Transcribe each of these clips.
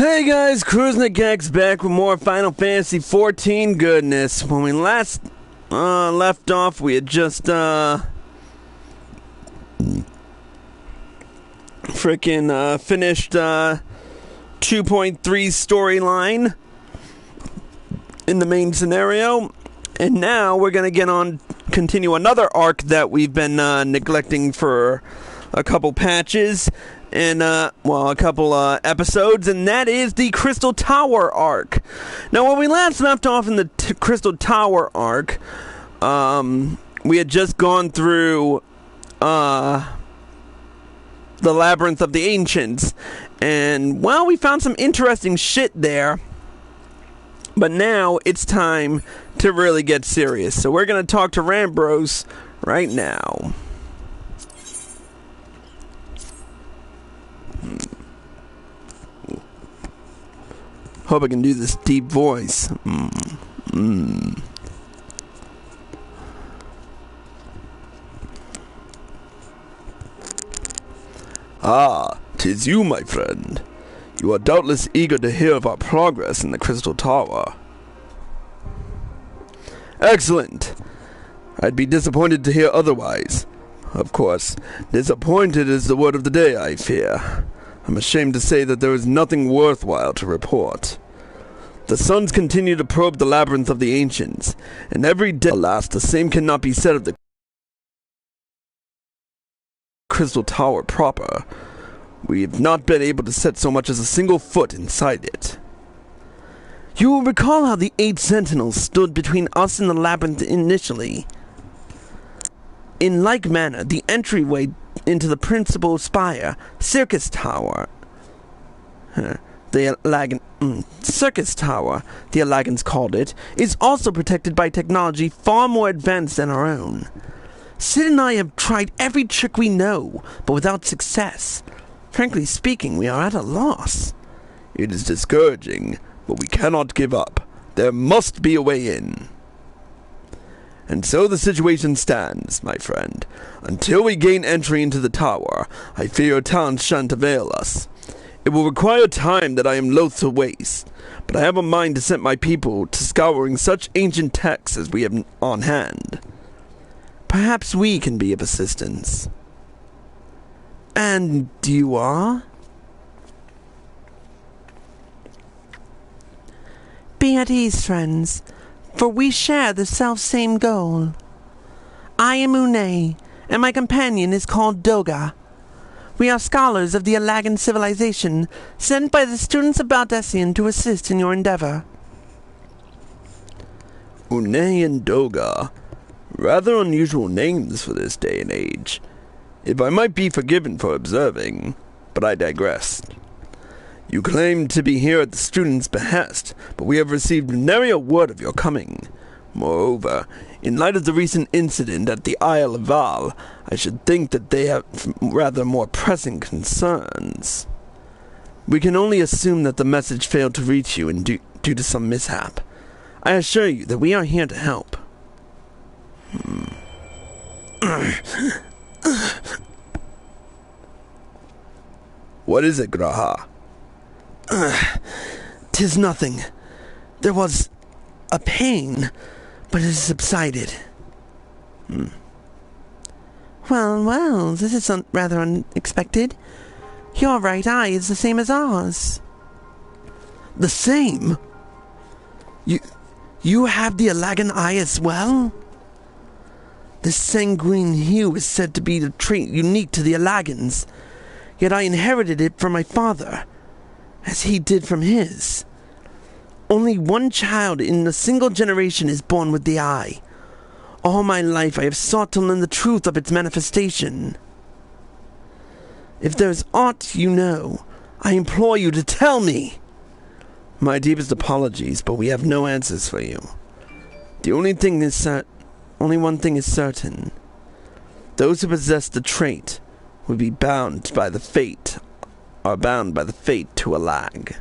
Hey guys, Kruznikek's back with more Final Fantasy XIV goodness. When we last left off, we had just finished 2.3 storyline in the main scenario, and now we're gonna continue another arc that we've been neglecting for a couple patches. And, a couple episodes, and that is the Crystal Tower arc. Now, when we last left off in the Crystal Tower arc, we had just gone through, the Labyrinth of the Ancients, and, well, we found some interesting shit there, but now it's time to really get serious. So we're gonna talk to Rambros right now. Hope I can do this deep voice. Ah, 'tis you, my friend. You are doubtless eager to hear of our progress in the Crystal Tower. Excellent. I'd be disappointed to hear otherwise. Of course, disappointed is the word of the day, I fear. I'm ashamed to say that there is nothing worthwhile to report. The suns continue to probe the Labyrinth of the Ancients, and every day, alas, the same cannot be said of the Crystal Tower proper. We have not been able to set so much as a single foot inside it. You will recall how the 8 sentinels stood between us and the labyrinth initially. In like manner, the entryway into the principal spire, Syrcus Tower, Syrcus Tower, the Alagans called it, is also protected by technology far more advanced than our own. Sid and I have tried every trick we know, but without success. Frankly speaking, we are at a loss. It is discouraging, but we cannot give up. There must be a way in. And so the situation stands, my friend. Until we gain entry into the tower, I fear your talents shan't avail us. It will require time that I am loath to waste, but I have a mind to set my people to scouring such ancient texts as we have on hand. Perhaps we can be of assistance. And you are? Be at ease, friends, for we share the self-same goal. I am Unei, and my companion is called Doga. We are scholars of the Alagan civilization, sent by the students of Baldessian to assist in your endeavor. Unei and Doga. Rather unusual names for this day and age. If I might be forgiven for observing, but I digress. You claim to be here at the students' behest, but we have received nary a word of your coming. Moreover, in light of the recent incident at the Isle of Val, I should think that they have rather more pressing concerns. We can only assume that the message failed to reach you due to some mishap. I assure you that we are here to help. What is it, Graha? 'Tis nothing. There was a pain, but it has subsided. Well, this is rather unexpected. Your right eye is the same as ours. The same? You have the Alagan eye as well? This sanguine hue is said to be the trait unique to the Alagans, yet I inherited it from my father, as he did from his. Only one child in a single generation is born with the eye. All my life I have sought to learn the truth of its manifestation. If there's aught you know, I implore you to tell me. My deepest apologies, but we have no answers for you. The only one thing is certain. Those who possess the trait would be bound by the fate to Alag.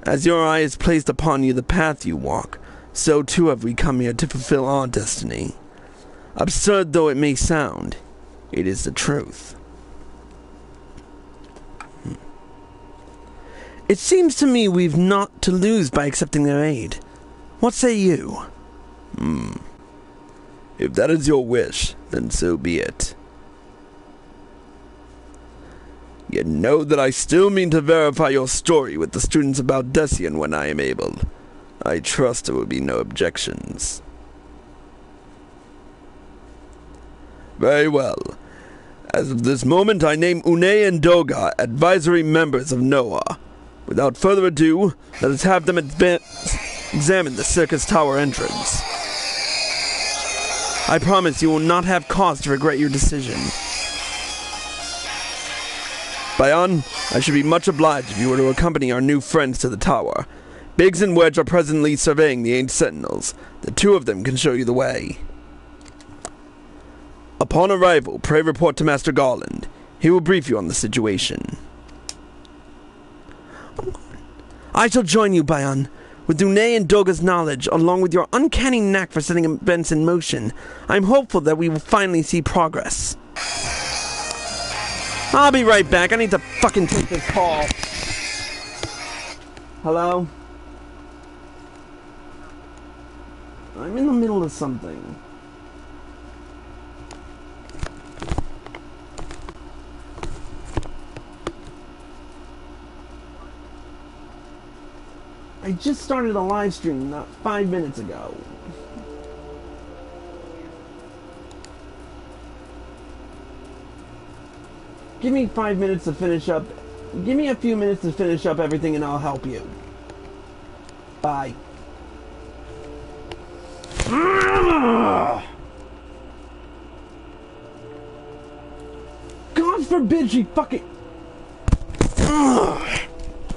As your eye is placed upon you the path you walk, so too have we come here to fulfill our destiny. Absurd though it may sound, it is the truth. It seems to me we've naught to lose by accepting their aid. What say you? If that is your wish, then so be it. Yet know that I still mean to verify your story with the students of Baldessian when I am able. I trust there will be no objections. Very well. As of this moment, I name Unei and Doga advisory members of Noah. Without further ado, let us have them examine the Syrcus Tower entrance. I promise you will not have cause to regret your decision. Bayan, I should be much obliged if you were to accompany our new friends to the tower. Biggs and Wedge are presently surveying the ancient sentinels. The two of them can show you the way. Upon arrival, pray report to Master Garland. He will brief you on the situation. I shall join you, Bayan. With Unei and Doga's knowledge, along with your uncanny knack for setting events in motion, I'm hopeful that we will finally see progress. I'll be right back. I need to fucking take this call. Hello? I'm in the middle of something. I just started a live stream not 5 minutes ago. Give me 5 minutes to finish up. Give me a few minutes to finish up everything and I'll help you. Bye. God forbid she fucking...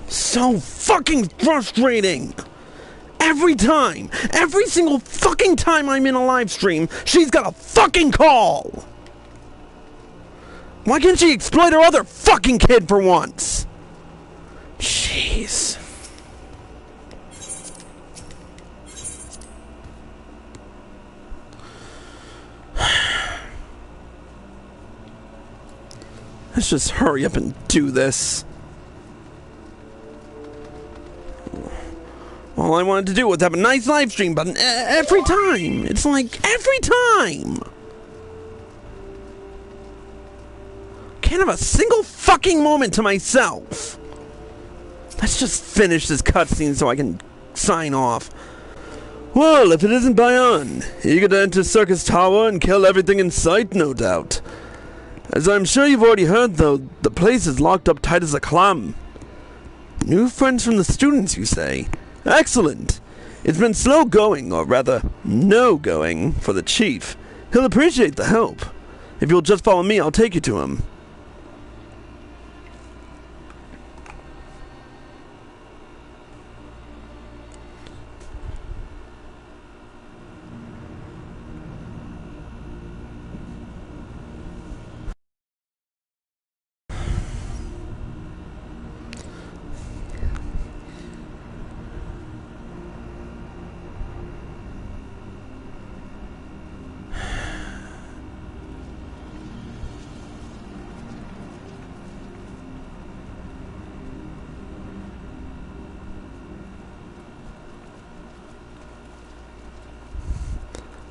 So fucking frustrating! Every time! Every single fucking time I'm in a live stream, she's got a fucking call! Why can't she exploit her other fucking kid for once? Jeez. Let's just hurry up and do this. All I wanted to do was have a nice live stream, but every time, it's like every time. Can't have a single fucking moment to myself. Let's just finish this cutscene so I can sign off. Well, if it isn't Bayan, eager to enter Syrcus Tower and kill everything in sight, no doubt. As I'm sure you've already heard, though, the place is locked up tight as a clam. New friends from the students, you say? Excellent. It's been slow going, or rather, no going, for the chief. He'll appreciate the help. If you'll just follow me, I'll take you to him.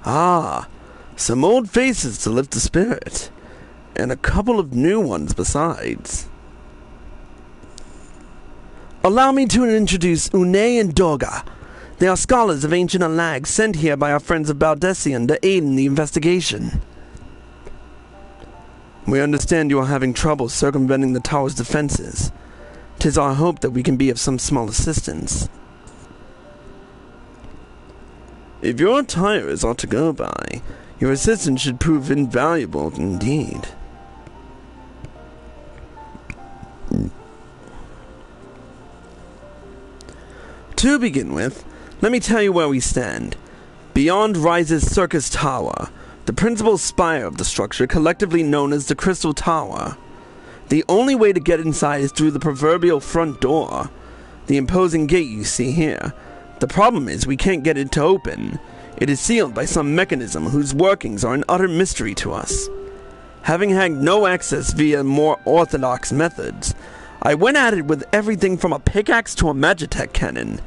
Ah, some old faces to lift the spirit, and a couple of new ones besides. Allow me to introduce Unei and Doga. They are scholars of ancient Alag sent here by our friends of Baldessian to aid in the investigation. We understand you are having trouble circumventing the tower's defenses. 'Tis our hope that we can be of some small assistance. If your attire is ought to go by, your assistance should prove invaluable indeed. To begin with, let me tell you where we stand. Beyond rises Syrcus Tower, the principal spire of the structure collectively known as the Crystal Tower. The only way to get inside is through the proverbial front door, the imposing gate you see here. The problem is we can't get it to open. It is sealed by some mechanism whose workings are an utter mystery to us. Having had no access via more orthodox methods, I went at it with everything from a pickaxe to a magitech cannon.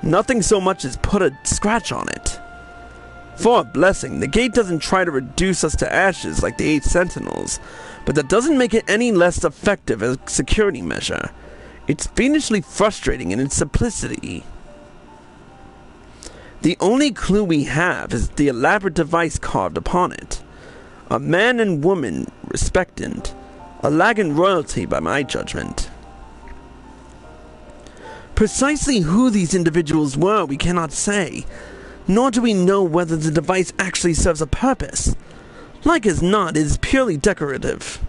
Nothing so much as put a scratch on it. For a blessing, the gate doesn't try to reduce us to ashes like the 8 sentinels, but that doesn't make it any less effective as a security measure. It's fiendishly frustrating in its simplicity. The only clue we have is the elaborate device carved upon it. A man and woman respectant, a Lagan royalty by my judgment. Precisely who these individuals were we cannot say, nor do we know whether the device actually serves a purpose. Like as not, it is purely decorative.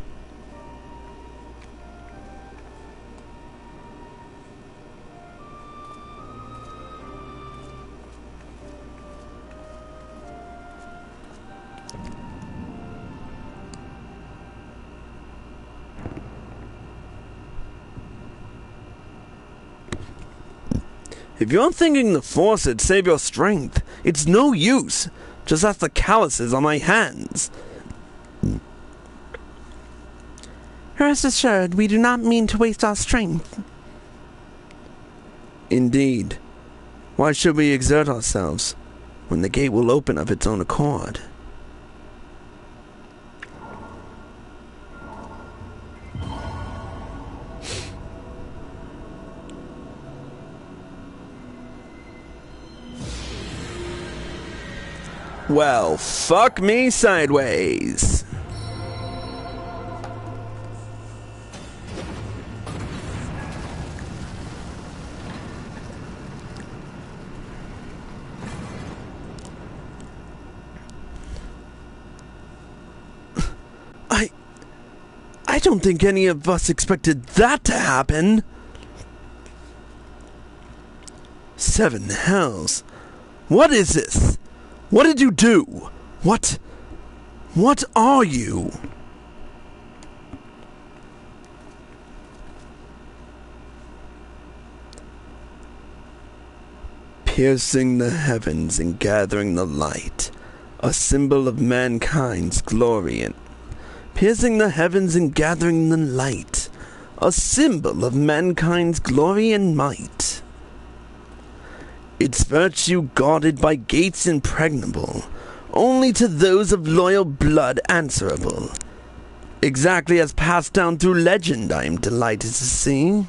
If you're thinking the Faucet save your strength, it's no use. Just ask the calluses on my hands. Rest assured, we do not mean to waste our strength. Indeed. Why should we exert ourselves when the gate will open of its own accord? Well, fuck me sideways. I don't think any of us expected that to happen. 7 hells. What is this? What did you do? What are you? Piercing the heavens and gathering the light, a symbol of mankind's glory and piercing the heavens and gathering the light, a symbol of mankind's glory and might. Its virtue guarded by gates impregnable, only to those of loyal blood answerable. Exactly as passed down through legend, I am delighted to see.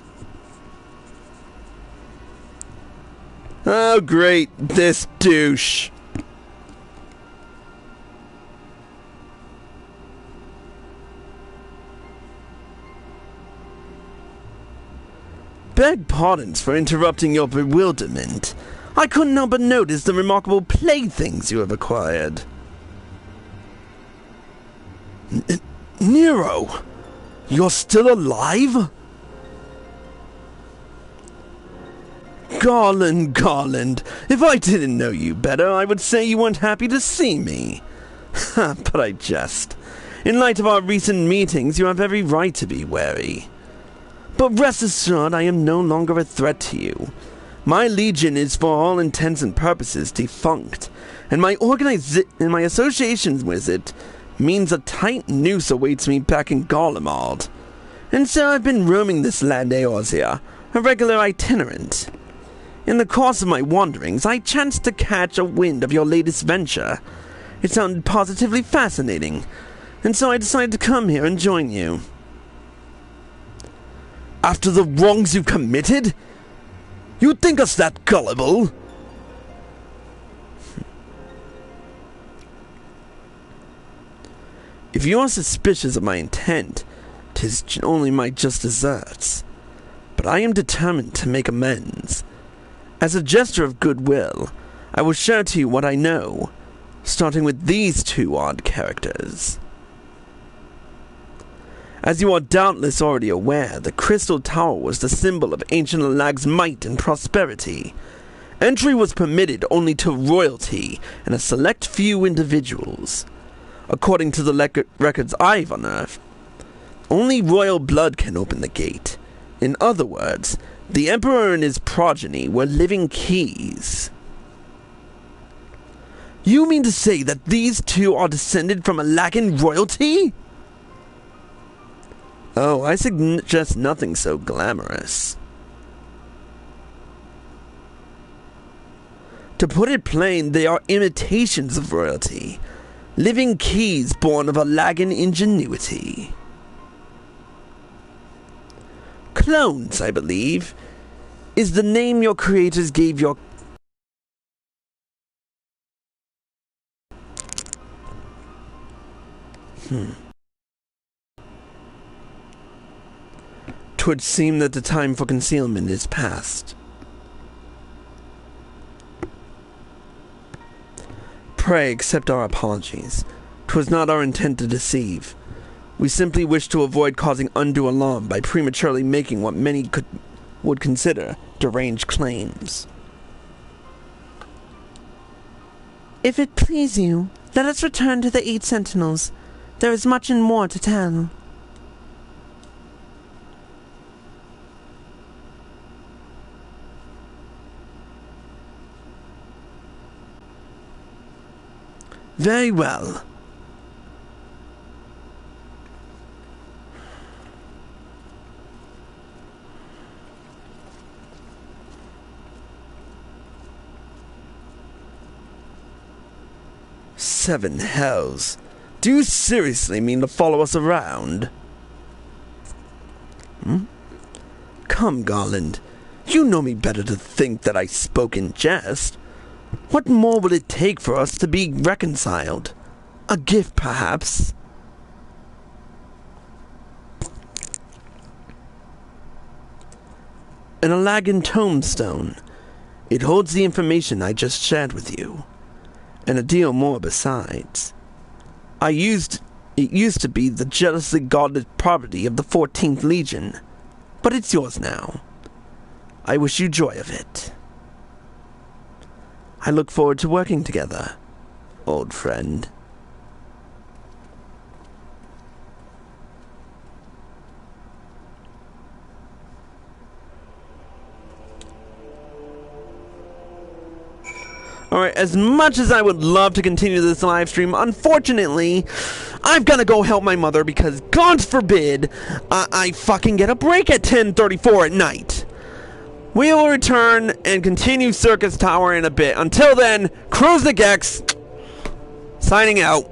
Oh great, this douche. Beg pardons for interrupting your bewilderment. I couldn't help but notice the remarkable playthings you have acquired. Nero! You're still alive? Garland, if I didn't know you better, I would say you weren't happy to see me. But I jest. In light of our recent meetings, you have every right to be wary. But rest assured, I am no longer a threat to you. My legion is for all intents and purposes defunct, and my association with it means a tight noose awaits me back in Garlemald. And so I've been roaming this land Eorzea, a regular itinerant. In the course of my wanderings, I chanced to catch a wind of your latest venture. It sounded positively fascinating, and so I decided to come here and join you. After the wrongs you've committed? You think us that gullible? If you are suspicious of my intent, 'tis only my just deserts. But I am determined to make amends. As a gesture of goodwill, I will share to you what I know, starting with these 2 odd characters. As you are doubtless already aware, the Crystal Tower was the symbol of ancient Alag's might and prosperity. Entry was permitted only to royalty and a select few individuals. According to the records I've unearthed, only royal blood can open the gate. In other words, the Emperor and his progeny were living keys. You mean to say that these 2 are descended from Alagan royalty? Oh, I suggest nothing so glamorous. To put it plain, they are imitations of royalty. Living keys born of Alagan ingenuity. Clones, I believe, is the name your creators gave your... Twould seem that the time for concealment is past. Pray accept our apologies. 'Twas not our intent to deceive. We simply wished to avoid causing undue alarm by prematurely making what many would consider deranged claims. If it please you, let us return to the 8 sentinels. There is much and more to tell. Very well. Seven hells. Do you seriously mean to follow us around? Come, Garland. You know me better to think that I spoke in jest. What more will it take for us to be reconciled? A gift, perhaps? An Alagan tombstone. It holds the information I just shared with you. And a deal more besides. It used to be the jealously guarded property of the 14th Legion, but it's yours now. I wish you joy of it. I look forward to working together, old friend. Alright, as much as I would love to continue this live stream, unfortunately, I've got to go help my mother because, God forbid, I fucking get a break at 10:34 at night. We will return and continue Syrcus Tower in a bit. Until then, Cruise the Gex, signing out.